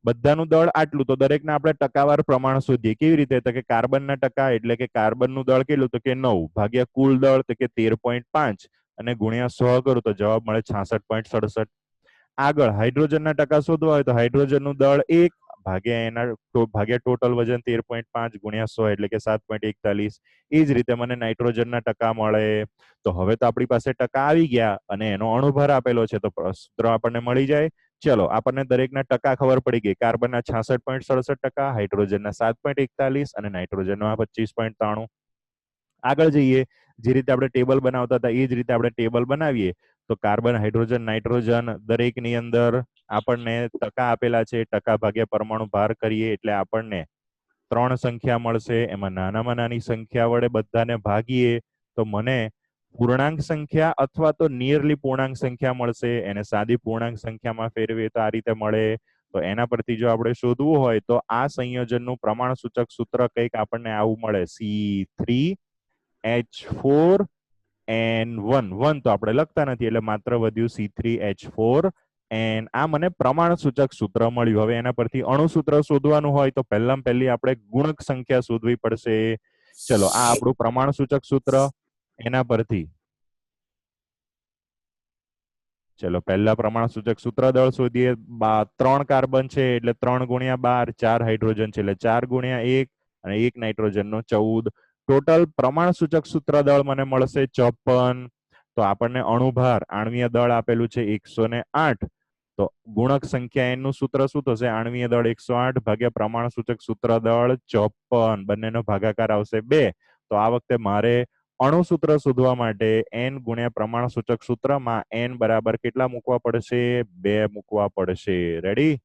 બધાનું દળ આટલું, તો દરેકના આપણે ટકાવાર પ્રમાણ શોધીએ. કેવી રીતે? તો કે કાર્બનના ટકા, એટલે કે કાર્બનનું દળ કેટલું? તો કે 9 ભાગ્યા કુલ દળ તો કે 13.5 અને ગુણ્યા 100 કરું તો જવાબ મળે 66.67. આગળ હાઇડ્રોજનના ટકા શોધવા હોય તો હાઇડ્રોજનનું દળ 1 ભાગ્યા ટોટલ વજન 13.5 ગુણ્યા 100 એટલે કે 7.41. એ જ રીતે મને નાઇટ્રોજનના ટકા મળે. તો હવે તો આપણી પાસે ટકા આવી ગયા અને એનો અણુભાર આપેલો છે, તો સૂત્ર આપણને મળી જાય. ચલો, આપણને દરેકના ટકા ખબર પડી ગઈ. કાર્બનના 66.67%, હાઇડ્રોજનના 7.41 અને નાઇટ્રોજનના 25.93. આગળ જઈએ, જે રીતે આપણે ટેબલ બનાવતા હતા એ જ રીતે આપણે ટેબલ બનાવીએ. તો કાર્બન, હાઇડ્રોજન, નાઇટ્રોજન દરેકની અંદર આપણને ટકા આપેલા છે. ટકા ભાગ્યા પરમાણુ ભાર કરીએ એટલે આપણને 3 સંખ્યા મળશે. એમાં નાનામાં નાની સંખ્યા વડે બધાને ભાગીએ તો મને પૂર્ણાંક સંખ્યા અથવા તો નિયરલી પૂર્ણાંક સંખ્યા મળશે. એને સાદી પૂર્ણાંક સંખ્યામાં ફેરવીએ તો આ રીતે મળે. તો એના પરથી જો આપણે શોધવું હોય તો આ સંયોજનનું પ્રમાણ સૂચક સૂત્ર કંઈક આપણને આવું મળે: C3H4N1. તો આપણે લખતા નથી એટલે માત્ર વધ્યું C3H4N. આ મને પ્રમાણ સૂચક સૂત્ર મળ્યું. હવે એના પરથી અણુ સૂત્ર શોધવાનું હોય તો પહેલી આપણે ગુણક સંખ્યા શોધવી પડશે. ચલો, આ આપણું પ્રમાણ સૂચક સૂત્ર. એના પરથી ચલો પહેલા પ્રમાણ સૂચક સૂત્ર દળ શોધીએ. 3 કાર્બન છે એટલે 3 × 12, 4 હાઇડ્રોજન છે એટલે 4 × 1 અને 1 નાઇટ્રોજનનો 14. ટોટલ પ્રમાણ સૂચક સૂત્ર દળ મને મળશે 54. તો આપણને અણુભાર આણ્વીય દળ આપેલું છે 108. તો ગુણક સંખ્યા એનું સૂત્ર શું થશે? આણ્વીય દળ 108 ભાગ્યા પ્રમાણ સૂચક સૂત્ર દળ 54. બંનેનો ભાગાકાર આવશે 2. તો આ વખતે મારે અણુ સૂત્ર શોધવા માટે n ગુણ્યા પ્રમાણ સૂચક સૂત્રમાં n બરાબર કેટલા મૂકવા પડશે? 2 મૂકવા પડશે. રેડી?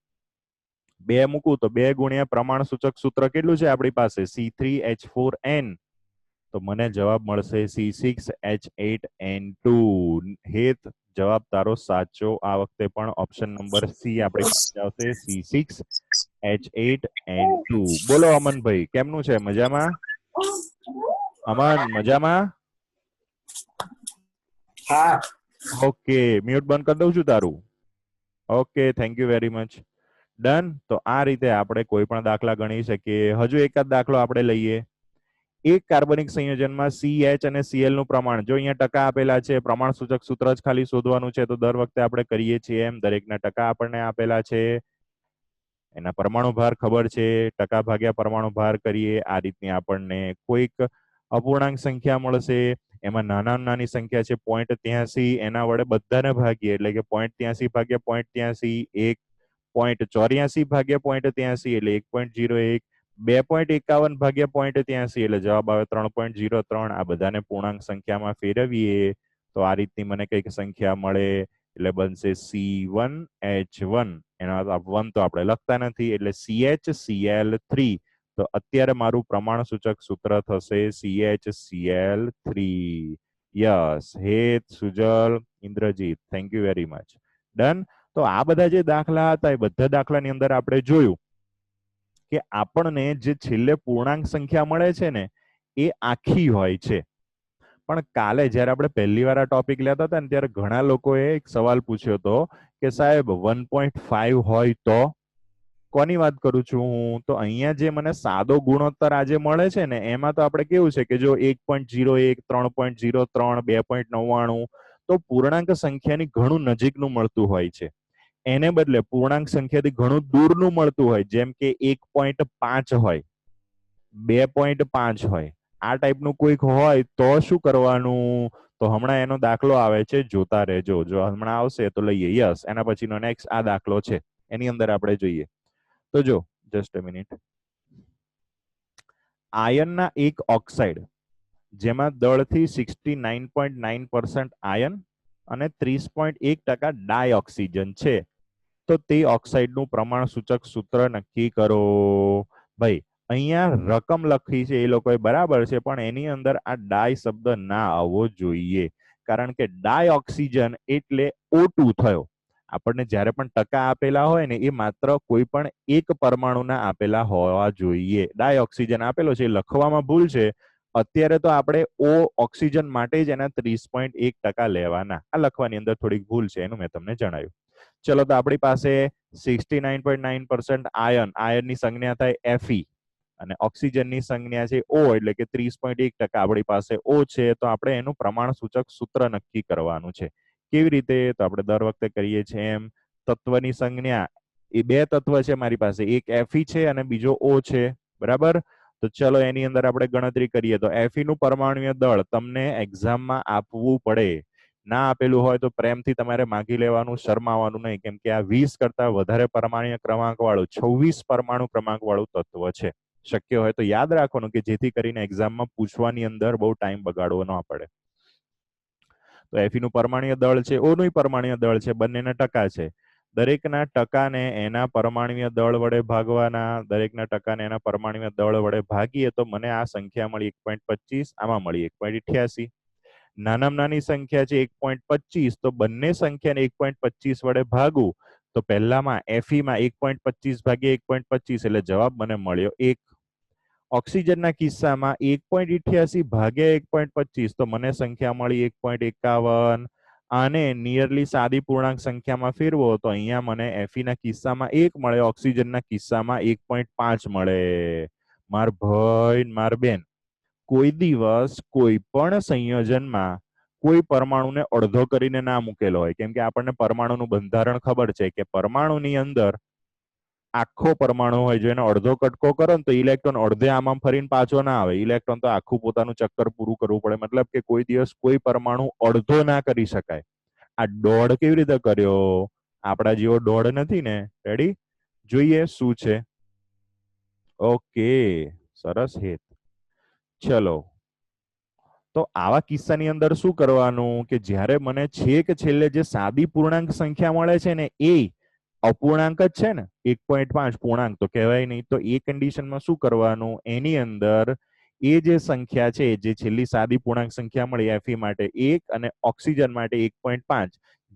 2 મૂકું તો 2 ગુણ્યા પ્રમાણ સૂચક સૂત્ર કેટલું છે આપણી પાસે? C3H4N. તો મને જવાબ મળશે C6H8N2. હેત, જવાબ તારો સાચો. આ વખતે પણ ઓપ્શન નંબર સી આપણી પાસે આવશે, C6H8N2. બોલો અમનભાઈ, કેમનું છે? મજામાં? અમન, મજામાં? હા. ઓકે, મ્યુટ બંધ કરી દઉં છું તારું. Okay, thank you very much. Done. તો આ રીતે આપણે કોઈ પણ દાખલા ગણી શકીએ. હજુ એકાદ દાખલો આપણે લઈએ. એક કાર્બનિક સંયોજનમાં CH અને Cl નું પ્રમાણ. જો અહીંયા ટકા આપેલા છે, પ્રમાણ સૂચક સૂત્ર જ ખાલી શોધવાનું છે. તો દર વખતે આપણે કરીએ છીએ એમ દરેકના ટકા આપણને આપેલા છે, એના પરમાણુ ભાર ખબર છે, ટકા ભાગ્યા પરમાણુ ભાર કરીએ. આ રીતની આપણને કોઈક અપૂર્ણાંક સંખ્યા મળશે. એમાં નાની સંખ્યા છે 0.83. એના વડે બધાને ભાગીએ એટલે કે 0.83 ભાગ્યા 0.83, 1.84 ભાગ્યા 0.83 એટલે 1.01, 2.51 ભાગ્યા 0.83 એટલે જવાબ આવે 3.03. આ બધાને પૂર્ણાંક સંખ્યામાં ફેરવીએ તો આ રીતની મને કઈક સંખ્યા મળે. એટલે બનશે C1H1. એના 1 તો આપણે લખતા નથી એટલે CHCl3. તો અત્યારે મારું પ્રમાણ સૂચક સૂત્ર થશે CHCl3. Yes, Het, Sujal, Indrajit, thank you very much. Done. તો આ બધા જે દાખલા હતા એ બધા દાખલાની અંદર આપણે જોયું કે આપણને જે છેલ્લે પૂર્ણાંક સંખ્યા મળે છે ને એ આખી હોય છે. પણ કાલે જ્યારે આપણે પહેલી વાર આ ટોપિક લેતા હતા ને ત્યારે ઘણા લોકોએ એક સવાલ પૂછ્યો હતો કે સાહેબ 1.5 હોય તો. કોની વાત કરું છું હું? તો અહીંયા જે મને સાદો ગુણોત્તર આજે મળે છે ને એમાં તો આપણે કેવું છે કે જો 1.01, 3.03, 2.99 તો પૂર્ણાંક સંખ્યાની ઘણું નજીકનું મળતું હોય છે. એને બદલે પૂર્ણાંક સંખ્યાથી ઘણું દૂરનું મળતું હોય, જેમ કે 1.5 હોય, 2.5 હોય, આ ટાઈપનું કોઈક હોય તો શું કરવાનું? તો હમણાં એનો દાખલો આવે છે, જોતા રહેજો. જો હમણાં આવશે તો લઈએ. યસ, એના પછીનો નેક્સ્ટ આ દાખલો છે, એની અંદર આપણે જોઈએ. તો જો જસ્ટ અ મિનિટ. આયનના એક ઓક્સાઇડ જેમાં દળથી 69.9% આયન અને 30.1% ડાયઓક્સિજન છે, તો તે ઓક્સાઇડનું પ્રમાણ સૂચક સૂત્ર નક્કી કરો. ભાઈ અહીંયા રકમ લખી છે એ લોકોએ બરાબર છે, પણ એની અંદર આ ડાય શબ્દ ના આવવો જોઈએ, કારણ કે ડાયઓક્સિજન એટલે O2 થયો. આપણને જ્યારે પણ ટકા આપેલા હોય ને એ માત્ર કોઈ પણ એક પરમાણુના આપેલા હોવા જોઈએ. ડાયઓક્સિજન આપેલો છે, લખવામાં ભૂલ છે. અત્યારે તો આપણે O ઓક્સિજન માટે જ એના 30.1% લેવાના. આ લખવાની અંદર થોડીક ભૂલ છે, એનું મેં તમને જણાવ્યું. ચલો, તો આપણી પાસે 69.9% આયનની સંજ્ઞા થાય Fe અને ઓક્સિજનની સંજ્ઞા છે O, એટલે કે 30.1% આપણી પાસે O છે. તો આપણે એનું પ્રમાણ સૂચક સૂત્ર નક્કી કરવાનું છે. કેવી રીતે? તો આપણે દર વખતે કરીએ છીએ એમ. તત્વની સંજ્ઞા, એ બે તત્વ છે મારી પાસે, એક Fe છે અને બીજો O છે, બરાબર? તો ચલો એની અંદર આપણે ગણતરી કરીએ. તો Fe નું પરમાણુય દળ તમને એક્ઝામમાં આપવું પડે. ના આપેલું હોય તો પ્રેમથી તમારે માગી લેવાનું, શરમાવાનું નહીં, કેમ કે આ 20 કરતા વધારે પરમાણુય ક્રમાંક વાળું 26 પરમાણુ ક્રમાંક વાળું તત્વ છે. શક્ય હોય તો યાદ રાખવાનું કે જેથી કરીને એક્ઝામમાં પૂછવાની અંદર બહુ ટાઈમ બગાડવો ન પડે. તો Fe નું પરમાણુય દળ છે, O નું પરમાણુય દળ છે, બંનેના ટકા છે. દરેકના ટકાને એના પરમાણુય દળ વડે ભાગવાના. દરેકના ટકાને એના પરમાણુય દળ વડે ભાગીએ તો મને આ સંખ્યા મળી 1.25, આમાં મળી 1.88. નાનામાં નાની સંખ્યા છે 1.25, તો બંને સંખ્યાને 1.25 વડે ભાગું તો પહેલામાં Fe માં 1.25 ભાગ્યા 1.25 એટલે જવાબ મને મળ્યો 1. ઓક્સિજનના કિસ્સામાં 1.88 ભાગ્યા 1.25 તો મને સંખ્યા મળી 1.51. આને નિયરલી સાદી પૂર્ણાંક સંખ્યામાં ફેરવો તો અહીંયા મને Fe ના કિસ્સામાં 1 મળે, ઓક્સિજનના કિસ્સામાં 1.5 મળે. માર ભાઈ માર બેન, કોઈ દિવસ કોઈ પણ સંયોજનમાં કોઈ પરમાણુને અડધો કરીને ના મૂકેલો હોય, કેમ કે આપણને પરમાણુનું બંધારણ ખબર છે કે પરમાણુની અંદર આખો પરમાણુ હોય, જો એનો અડધો કટકો કરો ને તો ઇલેક્ટ્રોન અડધે આમાં ફરીને પાછો ના આવે. ઇલેક્ટ્રોન તો આખું પોતાનું ચક્કર પૂરું કરવું પડે. મતલબ કે કોઈ દિવસ કોઈ પરમાણુ અડધો ના કરી શકાય. આ દોડ કેવી રીતે કર્યો? આપણા જેવો દોડ નથી ને. રેડી? જોઈએ શું છે. ઓકે, સરસ હેત. ચલો, તો આવા કિસ્સાની અંદર શું કરવાનું કે જ્યારે મને છેક છેલ્લે જે સાદી પૂર્ણાંક સંખ્યા મળે છે ને એ અપૂર્ણાંક જ છે ને, 1.5 પૂર્ણાંક તો કહેવાય નહીં. તો એ કન્ડિશનમાં શું કરવાનું? એની અંદર એ જે સંખ્યા છે, જે છેલ્લી સાદી પૂર્ણાંક સંખ્યા મળી Fe માટે 1 અને ઓક્સિજન માટે 1.5,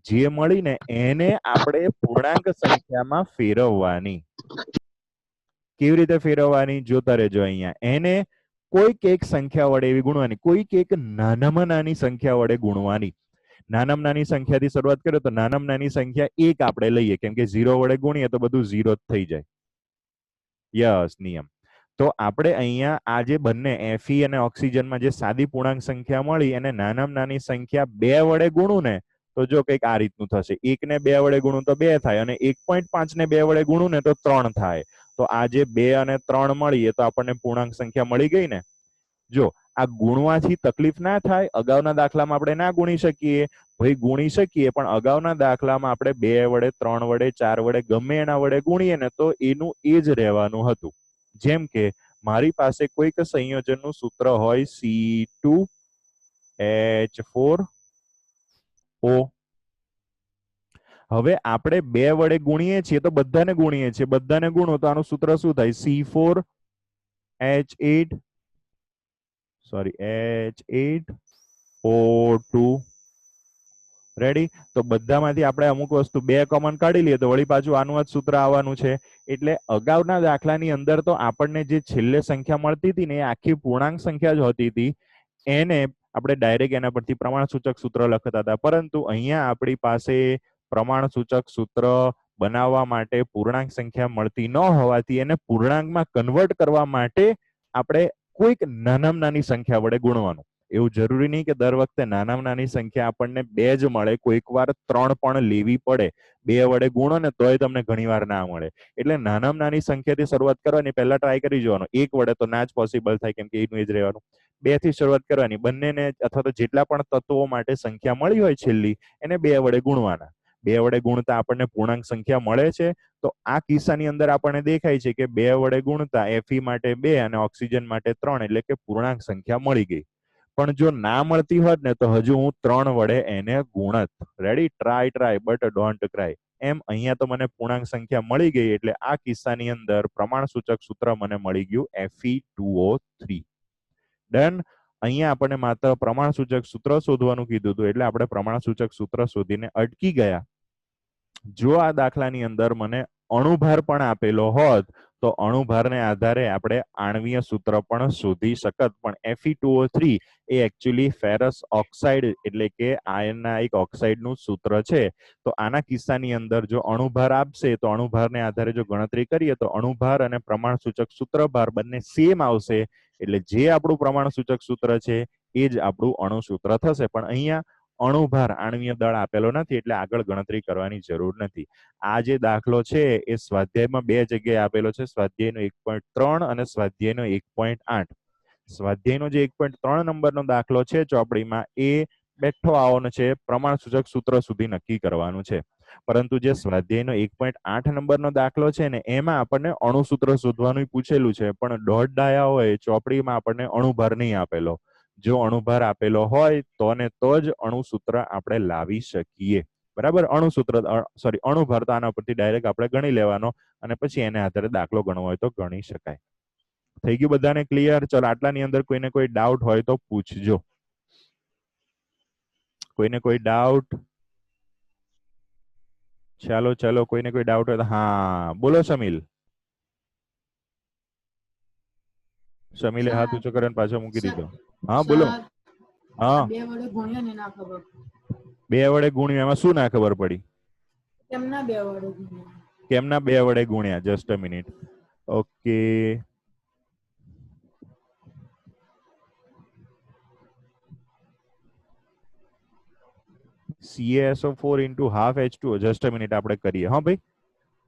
જે મળીને એને આપણે પૂર્ણાંક સંખ્યામાં ફેરવવાની. કેવી રીતે ફેરવવાની? જોતા રહેજો. અહીંયા એને કોઈક એક સંખ્યા વડે એવી ગુણવાની, કોઈક એક નાનામાં નાની સંખ્યા વડે ગુણવાની. નાનામાં નાની સંખ્યાથી શરૂઆત કરીએ તો નાનામાં નાની સંખ્યા 1 આપણે લઈએ, કેમ કે 0 વડે ગુણીએ તો બધું 0 જ થઈ જાય. યસ, નિયમ. તો આપણે અહીંયા આ જે બંને Fe અને ઓક્સિજનમાં જે સાદી પૂર્ણાંક સંખ્યા મળી એને નાનામાં નાની સંખ્યા 2 વડે ગુણું ને તો જો કંઈક આ રીતનું થશે. 1 ને 2 વડે ગુણું તો 2 થાય, અને 1.5 ને 2 વડે ગુણું ને તો 3 થાય. તો આ જે 2 અને 3 મળી એ તો આપણને પૂર્ણાંક સંખ્યા મળી ગઈ ને. જો આ ગુણવાથી તકલીફ ના થાય. અગાઉના દાખલામાં આપણે ના ગુણી શકીએ, ભાઈ ગુણી શકીએ, પણ અગાઉના દાખલામાં આપણે 2 વડે 3 વડે 4 વડે ગમે એના વડે ગુણીએ ને તો એનું એ જ રહેવાનું હતું. જેમ કે મારી પાસે કોઈક સંયોજનનું સૂત્ર હોય C2H4O. હવે આપણે 2 વડે ગુણીએ છીએ તો બધાને ગુણીએ છીએ, બધાને ગુણો તો આનું સૂત્ર શું થાય? C4H8O2. રેડી? તો બધામાંથી આપણે અમુક વસ્તુ 2 કોમન કાઢી લઈએ તો વળી પાછું આનું જ સૂત્ર આવવાનું છે. એટલે અગાઉના દાખલાની અંદર તો આપણને જે છેલ્લે સંખ્યા મળતી હતી ને એ આખી પૂર્ણાંક સંખ્યા જ હોતી હતી. એને આપણે ડાયરેક્ટ એના પરથી પ્રમાણસૂચક સૂત્ર લખતા હતા, પરંતુ અહીંયા આપણી પાસે પ્રમાણસૂચક સૂત્ર બનાવવા માટે પૂર્ણાંક સંખ્યા મળતી ન હોવાથી એને પૂર્ણાંકમાં કન્વર્ટ કરવા માટે આપણે કોઈક નાનામાં નાની સંખ્યા વડે ગુણવાનું. એવું જરૂરી નહીં કે દર વખતે નાનામાં નાની સંખ્યા આપણને 2 જ મળે, કોઈક વાર 3 પણ લેવી પડે. 2 વડે ગુણો ને તોય તમને ઘણી વાર ના મળે. એટલે નાનામાં નાની સંખ્યાથી શરૂઆત કરવાની, પહેલા ટ્રાય કરી જોવાનું. 1 વડે તો ના જ પોસિબલ થાય, કેમ કે એનું જ રહેવાનું. 2 થી શરૂઆત કરવાની, બંનેને અથવા તો જેટલા પણ તત્વો માટે સંખ્યા મળી હોય છેલ્લી એને 2 વડે ગુણવાના. 2 વડે ગુણતા આપણને પૂર્ણાંક સંખ્યા મળે છે. તો આ કિસ્સાની અંદર આપણને દેખાય છે કે 2 વડે ગુણતા Fe માટે 2 અને ઓક્સિજન માટે 3, એટલે કે પૂર્ણાંક સંખ્યા મળી ગઈ. પણ જો ના મળતી હોત ને તો હજુ હું 3 વડે એને ગુણત. Ready? Try but don't cry. એમ અહીંયા તો મને પૂર્ણાંક સંખ્યા મળી ગઈ, એટલે આ કિસ્સાની અંદર પ્રમાણસૂચક સૂત્ર મને મળી ગયું Fe2O3. ડન. અહીંયા આપણને માત્ર પ્રમાણસૂચક સૂત્ર શોધવાનું કીધું હતું, એટલે આપણે પ્રમાણસૂચક સૂત્ર શોધીને અટકી ગયા. જો આ દાખલાની અંદર મને અણુભાર પણ આપેલો હોત તો અણુભારને આધારે આપણે આણ્વીય સૂત્ર પણ શોધી શકત. પણ Fe2O3 એ એકચ્યુઅલી ફેરસ ઓક્સાઇડ એટલે કે આયર્નના એક ઓક્સાઇડનું સૂત્ર છે. તો આના કિસ્સાની અંદર જો અણુભાર આપશે તો અણુભારને આધારે જો ગણતરી કરીએ તો અણુભાર અને પ્રમાણસૂચક સૂત્રભાર બંને સેમ આવશે. એટલે જે આપણું પ્રમાણસૂચક સૂત્ર છે એ જ આપણું અણુસૂત્ર થશે. પણ અહીંયા અણુભાર આણ્વીય દળ આપેલો નથી, એટલે આગળ ગણતરી કરવાની જરૂર નથી. આ જે દાખલો છે એ સ્વાધ્યાયમાં 2 જગ્યાએ આપેલો છે, સ્વાધ્યાયનો 1.3 અને સ્વાધ્યાયનો 1.8. સ્વાધ્યાયનો જે 1.3 નંબરનો દાખલો છે ચોપડીમાં એ બેઠો આવવાનો છે, પ્રમાણસૂચક સૂત્ર સુધી નક્કી કરવાનું છે. પરંતુ જે સ્વાધ્યાયનો 1.8 નંબરનો દાખલો છે ને એમાં આપણને અણુસૂત્ર શોધવાનું પૂછેલું છે, પણ દોઢ ડાયા હોય ચોપડીમાં આપણને અણુભાર નહીં આપેલો. જો અણુભાર આપેલો હોય તો ને તો જ અણુસૂત્ર આપણે લાવી શકીએ. બરાબર? અણુભાર તો આના પરથી ડાયરેક્ટ આપણે ગણી લેવાનો અને પછી એને આધારે દાખલો ગણવો હોય તો ગણી શકાય. થઈ ગયું બધાને ક્લિયર? ચલો, આટલાની અંદર કોઈને કોઈ ડાઉટ હોય તો પૂછજો. કોઈને કોઈ ડાઉટ? ચાલો, કોઈને કોઈ ડાઉટ હોય તો હા બોલો. શમીલે હાથ ઊંચો કરીને પાછો મૂકી દીધો. હા બોલો. હા, 2 વડે ગુણ્યા ને ના ખબર. 2 વડે ગુણ્યા એમાં શું ના ખબર પડી? કેમના 2 વડે ગુણ્યા? કેમના 2 વડે ગુણ્યા? Just a minute. Okay, CaSO4 into half H2O. Just a minute, આપણે કરીએ. હા ભાઈ,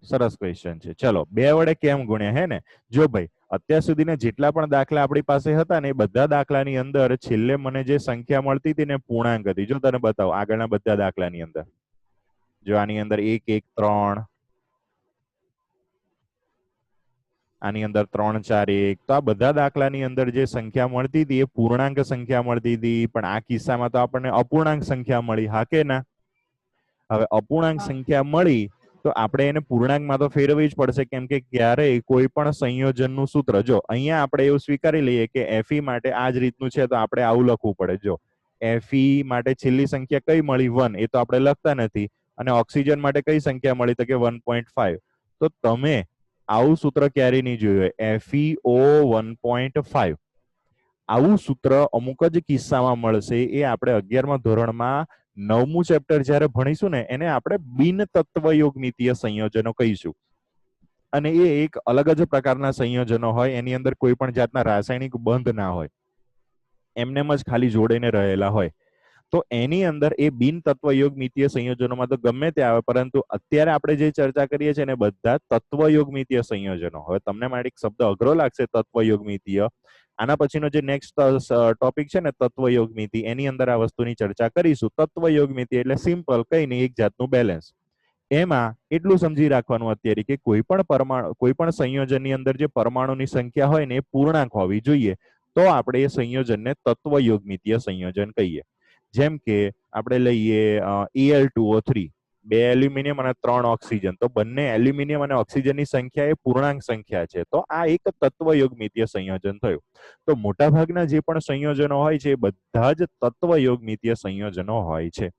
સરસ ક્વેશ્ચન છે. ચલો, 2 વડે કેમ ગુણ્યા હે ને? જો ભાઈ, અત્યાર સુધીના જેટલા પણ દાખલા આપણી પાસે હતા ને એ બધા દાખલાની અંદર છેલ્લે મને જે સંખ્યા મળતી હતી ને પૂર્ણાંક હતી. જો તને બતાવો આગળના બધા દાખલાની અંદર. જો આની અંદર 1 1 3, આની અંદર 3 4 1, તો આ બધા દાખલાની અંદર જે સંખ્યા મળતી હતી એ પૂર્ણાંક સંખ્યા મળતી હતી. પણ આ કિસ્સામાં તો આપણને અપૂર્ણાંક સંખ્યા મળી. હા કે ના? હવે અપૂર્ણાંક સંખ્યા મળી તો આપણે એને પૂર્ણાંકમાં તો ફેરવવી જ પડશે, કેમ કે ક્યારેય કોઈ પણ સંયોજનનું સૂત્ર, જો અહીંયા આપણે એવું સ્વીકારી લઈએ કે Fe માટે આ જ રીતનું છે તો આપણે આવું લખવું પડે. જો Fe માટે છેલ્લી સંખ્યા કઈ મળી? 1. એ તો આપણે લખતા નથી. અને ઓક્સિજન માટે કઈ સંખ્યા મળી? તો કે 1.5. તો તમે આવું સૂત્ર ક્યારે નહીં જોયું? FeO 1.5. આવું સૂત્ર અમુક જ કિસ્સામાં મળશે. એ આપણે 11મા ધોરણમાં 9મું ચેપ્ટર જ્યારે ભણીશું ને એને આપણે બિન તત્વયોગમિતીય સંયોજનો કહીશું. અને એ એક અલગ જ પ્રકારના સંયોજનો હોય, એની અંદર કોઈ પણ જાતના રાસાયણિક બંધ ના હોય, એમનેમ જ ખાલી જોડેને રહેલા હોય. તો એની અંદર એ બિન તત્વયોગમિતીય સંયોજનોમાં તો ગમે તે આવે, પરંતુ અત્યારે આપણે જે ચર્ચા કરીએ છીએ ને બધા તત્વયોગમિતીય સંયોજનો. હવે તમને માટે એક શબ્દ અઘરો લાગશે, તત્વયોગમિતીય. આના પછીનો જે નેક્સ્ટ ટોપિક છે ને તત્વયોગમિતિ, એની અંદર આ વસ્તુની ચર્ચા કરીશું. તત્વયોગમિતિ એટલે સિમ્પલ, કઈ નહીં, એક જાતનું બેલેન્સ. એમાં એટલું સમજી રાખવાનું અત્યારે કે કોઈ પણ સંયોજનની અંદર જે પરમાણુની સંખ્યા હોય ને એ પૂર્ણાંક હોવી જોઈએ, તો આપણે એ સંયોજનને તત્વયોગમિતીય સંયોજન કહીએ. જેમ કે આપણે લઈએ Al2O3, 2 એલ્યુમિનિયમ અને 3 ઓક્સિજન. તો બંને એલ્યુમિનિયમ અને ઓક્સિજનની સંખ્યા એ પૂર્ણાંક સંખ્યા છે. તો આ એક તત્વયોગમિતીય સંયોજન થયું. તો મોટાભાગના જે પણ સંયોજનો હોય છે એ બધા જ તત્વયોગમિતીય સંયોજનો હોય છે.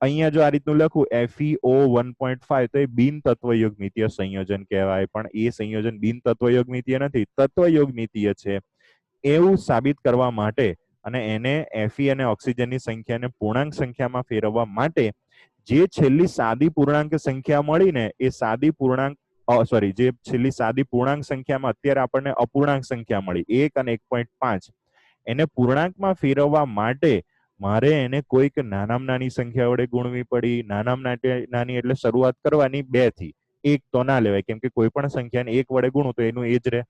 અહીંયા જો આ રીતનું લખું FeO 1.5 તો એ બિન તત્વયોગમિતીય સંયોજન કહેવાય, પણ એ સંયોજન બિન તત્વયોગમિતીય નથી, તત્વયોગમિતીય છે એવું સાબિત કરવા માટે અને એને Fe અને ઓક્સિજનની સંખ્યાને પૂર્ણાંક સંખ્યામાં ફેરવવા માટે જે છેલ્લી સાદી પૂર્ણાંક સંખ્યા મળી ને એ સાદી પૂર્ણાંક જે છેલ્લી સાદી પૂર્ણાંક સંખ્યામાં અત્યારે આપણને અપૂર્ણાંક સંખ્યા મળી 1 અને 1.5, એને પૂર્ણાંકમાં ફેરવવા માટે મારે એને કોઈક નાનામાં નાની સંખ્યા વડે ગુણવી પડી. નાનામાં નાની એટલે શરૂઆત કરવાની 2 થી, 1 તો ના લેવાય કેમ કે કોઈ પણ સંખ્યાને 1 વડે ગુણું તો એનું એ જ રહે.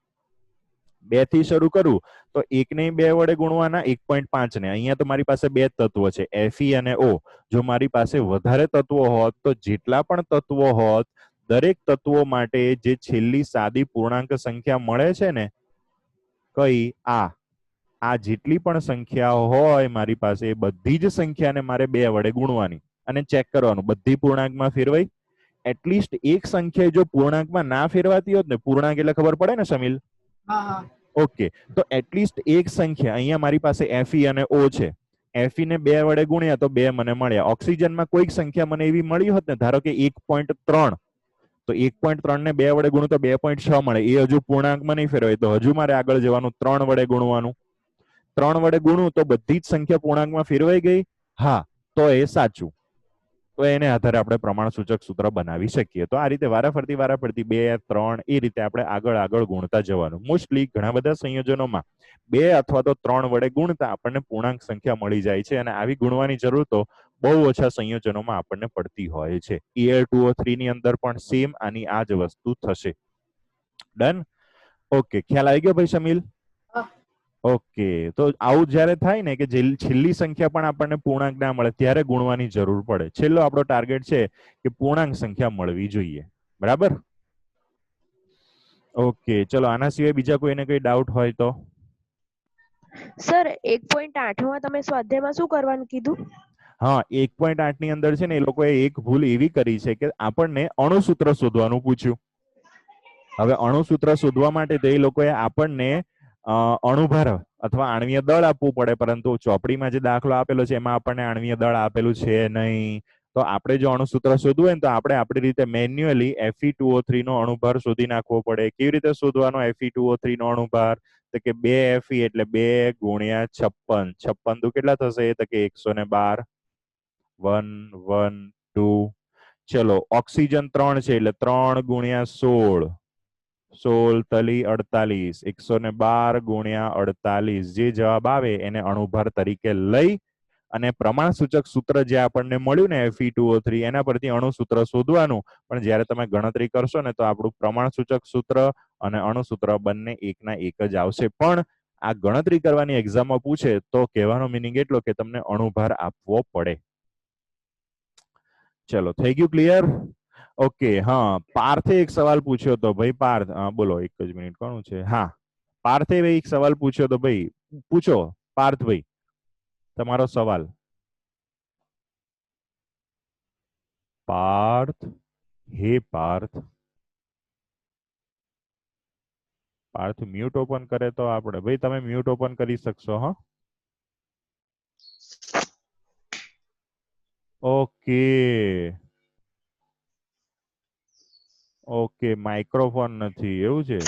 2 થી શરૂ કરું તો 1 ને 2 વડે ગુણવાના, 1.5 ને. અહીંયા તો મારી પાસે 2 તત્વો છે Fe અને O. જો મારી પાસે વધારે તત્વો હોત તો જેટલા પણ તત્વો હોત દરેક તત્વો માટે જે છેલ્લી સાદી પૂર્ણાંક સંખ્યા મળે છે ને, કઈ આ જેટલી પણ સંખ્યા હોય મારી પાસે એ બધી જ સંખ્યાને મારે 2 વડે ગુણવાની અને ચેક કરવાનું બધી પૂર્ણાંકમાં ફેરવાઈ. એટલીસ્ટ એક સંખ્યા જો પૂર્ણાંકમાં ના ફેરવાતી હોત ને, પૂર્ણાંક એટલે ખબર પડે ને સમીલ? ઓકે, તો એટલીસ્ટ એક સંખ્યા અહીંયા મારી પાસે Fe અને O છે, Fe ને 2 વડે ગુણ્યા તો 2 મને મળ્યા. ઓક્સિજનમાં કોઈક સંખ્યા મને એવી મળી હોત ને, ધારો કે 1.3, તો 1.3 ને 2 વડે ગુણું તો 2.6 મળે. એ હજુ પૂર્ણાંકમાં નહીં ફેરવાય તો હજુ મારે આગળ જવાનું, 3 વડે ગુણવાનું. 3 વડે ગુણું તો બધી જ સંખ્યા પૂર્ણાંકમાં ફેરવાઈ ગઈ. હા, તો એ સાચું. તો એને આધારે આપણે પ્રમાણસૂચક સૂત્ર બનાવી શકીએ. તો આ રીતે વારાફરતી 2, 3 એ રીતે આપણે આગળ ગુણતા જવાનું. મોસ્ટલી ઘણા બધા સંયોજનોમાં 2 અથવા તો 3 વડે ગુણતા આપણને પૂર્ણાંક સંખ્યા મળી જાય છે અને આવી ગુણવાની જરૂર તો બહુ ઓછા સંયોજનોમાં આપણને પડતી હોય છે. Al2O3 ની અંદર પણ સેમ આની આ જ વસ્તુ થશે. ડન? ઓકે, ખ્યાલ આવી ગયો ભાઈ સમીલ? ઓકે, તો આવું જયારે થાય ને કે છેલ્લી સંખ્યા પણ આપણને પૂર્ણાંક ના મળે ત્યારે ગુણવાની જરૂર પડે. છેલ્લો આપણો ટાર્ગેટ છે કે પૂર્ણાંક સંખ્યા મળવી જોઈએ. બરાબર? ઓકે, ચલો આના સિવાય બીજા કોઈને કઈ ડાઉટ હોય તો? સર 1.8 માં તમે સ્વાધ્યાયમાં શું કરવાનું કીધું? હા, 1.8 ની અંદર છે ને એ લોકોએ એક ભૂલ એવી કરી છે કે આપણને અણુસૂત્ર શોધવાનું પૂછ્યું. હવે અણુસૂત્ર શોધવા માટે તો એ લોકોએ આપણને અણુભાર અથવા આણ્વીય દળ આપવું પડે, પરંતુ ચોપડીમાં જે દાખલો આપેલો છે એમાં આપણને આણ્વીય દળ આપેલું છે નહીં. તો આપણે જો અણુસૂત્ર શોધવું હોય ને તો આપણે આપણી રીતે મેન્યુઅલી Fe2O3 નો અણુભાર શોધી નાખવો પડે. કેવી રીતે શોધવાનો Fe2O3 નો અણુભાર? તો કે 2 Fe એટલે 2 ગુણ્યા 56. 56 દુ કેટલા થશે? તો કે 112. 1 1 2. ચલો, ઓક્સિજન 3 છે એટલે 3 ગુણ્યા 16. 16 તલી 48. 112 ગુણ્યા 48. જે જવાબ આવે એને અણુભાર તરીકે લઈ અને પ્રમાણસૂચક સૂત્ર જે આપણને મળ્યું ને Fe2O3 એના પરથી અણુસૂત્ર શોધવાનું. પણ જ્યારે તમે ગણતરી કરશો ને તો આપણું પ્રમાણસૂચક સૂત્ર અને અણુસૂત્ર બંને એકના એક જ આવશે. પણ આ ગણતરી કરવાની એક્ઝામમાં પૂછે તો કહેવાનો મિનિંગ એટલો કે તમને અણુભાર આપવો પડે. ચલો, થઈ ગયું ક્લિયર? ઓકે, હા, પાર્થે એક સવાલ પૂછ્યો તો ભાઈ. પાર્થ, બોલો, એક જ મિનિટ, કોનું છે? હા, પાર્થે ભાઈ એક સવાલ પૂછ્યો તો ભાઈ. પૂછો પાર્થભાઈ તમારો સવાલ. પાર્થ, હે પાર્થ. પાર્થ મ્યુટ ઓપન કરે તો આપણે, ભાઈ તમે મ્યુટ ઓપન કરી શકશો? હા, ઓકે ઓકે, માઇક્રોફોન નથી એવું છે?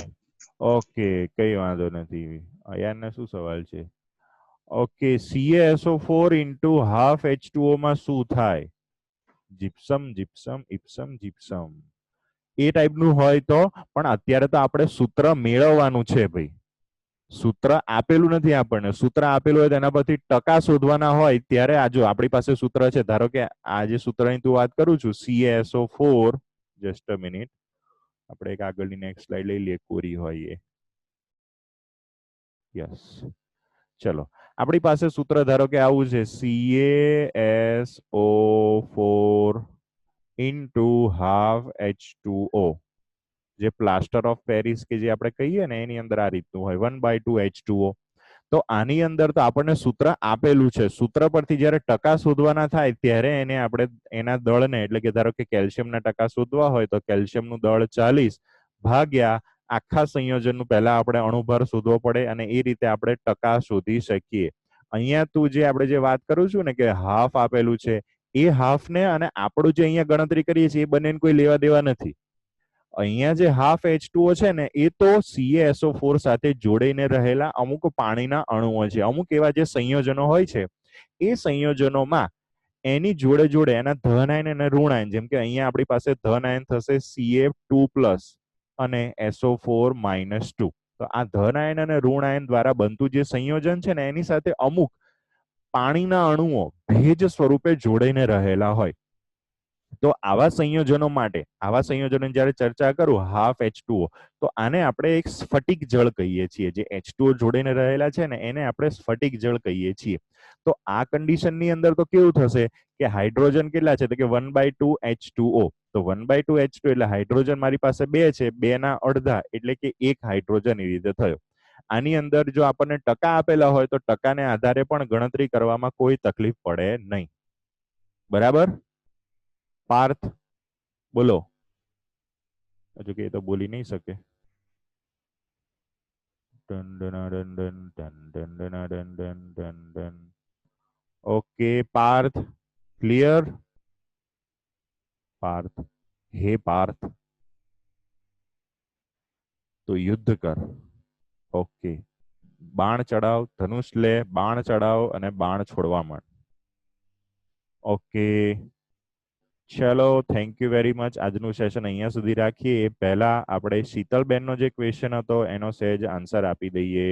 ઓકે, કઈ વાંધો નથી. અયાનને શું સવાલ છે? Okay, CaSO4 into half H2O માં શું થાય? જીપ્સમ જીપ્સમ ઇપ્સમ જીપ્સમ એ ટાઈપનું હોય તો. પણ અત્યારે તો આપણે સૂત્ર મેળવવાનું છે ભાઈ. સૂત્ર આપેલું નથી આપણને. સૂત્ર આપેલું હોય તેના પરથી ટકા શોધવાના હોય ત્યારે આ જો આપણી પાસે સૂત્ર છે. ધારો કે આ જે સૂત્રની તું વાત કરું છું CaSO4, જસ્ટ અ મિનિટ, આપણે એક આગળની નેક્સ્ટ સ્લાઇડ લઈ લઈએ, કોરી હોય એ. યસ, ચલો, આપણી પાસે સૂત્ર ધારો કે આવું છે CaSO4 ઇન્ટુ હાફ H2O, જે પ્લાસ્ટર ઓફ પેરિસ કે જે આપણે કહીએ ને એની અંદર આ રીતનું હોય 1/2 H2O. તો આની અંદર તો આપણને સૂત્ર આપેલું છે. સૂત્ર પરથી જ્યારે ટકા શોધવાના થાય ત્યારે એને આપણે એના દળને, એટલે કે ધારો કે કેલ્શિયમના ટકા શોધવા હોય તો કેલ્શિયમનું દળ 40 ભાગ્યા આખા સંયોજનનું પહેલા આપણે અણુભાર શોધવો પડે અને એ રીતે આપણે ટકા શોધી શકીએ. અહીંયા તું જે આપણે જે વાત કરું છું ને કે હાફ આપેલું છે એ હાફ ને અને આપણું જે અહીંયા ગણતરી કરીએ છીએ એ બંનેને કોઈ લેવા દેવા નથી. અહીંયા જે હાફ H2O છે ને એ તો CaSO4 સાથે જોડાઈને રહેલા અમુક પાણીના અણુઓ છે. અમુક એવા જે સંયોજનો હોય છે એ સંયોજનોમાં એની જોડે જોડે એના ધન આયન અને ઋણ આયન, જેમ કે અહીંયા આપણી પાસે ધન આયન થશે Ca2+ અને SO4-2. તો આ ધન આયન અને ઋણ આયન દ્વારા બનતું જે સંયોજન છે ને એની સાથે અમુક પાણીના અણુઓ ભેજ સ્વરૂપે જોડાઈને રહેલા હોય. તો આવા સંયોજનો માટે, આવા સંયોજનોની જ્યારે ચર્ચા કરું હાફ H2O, તો આને આપણે એક સ્ફટિક જળ કહીએ છીએ. જે H2O જોડીને રહેલા છે ને એને આપણે સ્ફટિક જળ કહીએ છીએ. તો આ કન્ડિશનની અંદર તો કેવું થશે કે હાઇડ્રોજન કેટલા છે તો કે 1/2 H2O. તો 1/2 H2 એટલે હાઇડ્રોજન મારી પાસે 2 છે, 2 ના અડધા એટલે કે 1 હાઇડ્રોજન એ રીતે થયો. આની અંદર જો આપણને ટકા આપેલા હોય તો ટકાને આધારે પણ ગણતરી કરવામાં કોઈ તકલીફ પડે નહીં. બરાબર? પાર્થ બોલો. હજુ કે તો બોલી નહીં શકે. Okay Parth, clear? પાર્થ, હે પાર્થ, તો યુદ્ધ કર. ઓકે, બાણ ચડાવ, ધનુષ લે, બાણ ચડાવ અને બાણ છોડવા માંડ. ઓકે ચલો, થેન્ક યુ વેરી મચ. આજનું સેશન અહીંયા સુધી રાખીએ. પહેલા આપણે શીતલબેનનો જે ક્વેશ્ચન હતો એનો સહેજ આન્સર આપી દઈએ.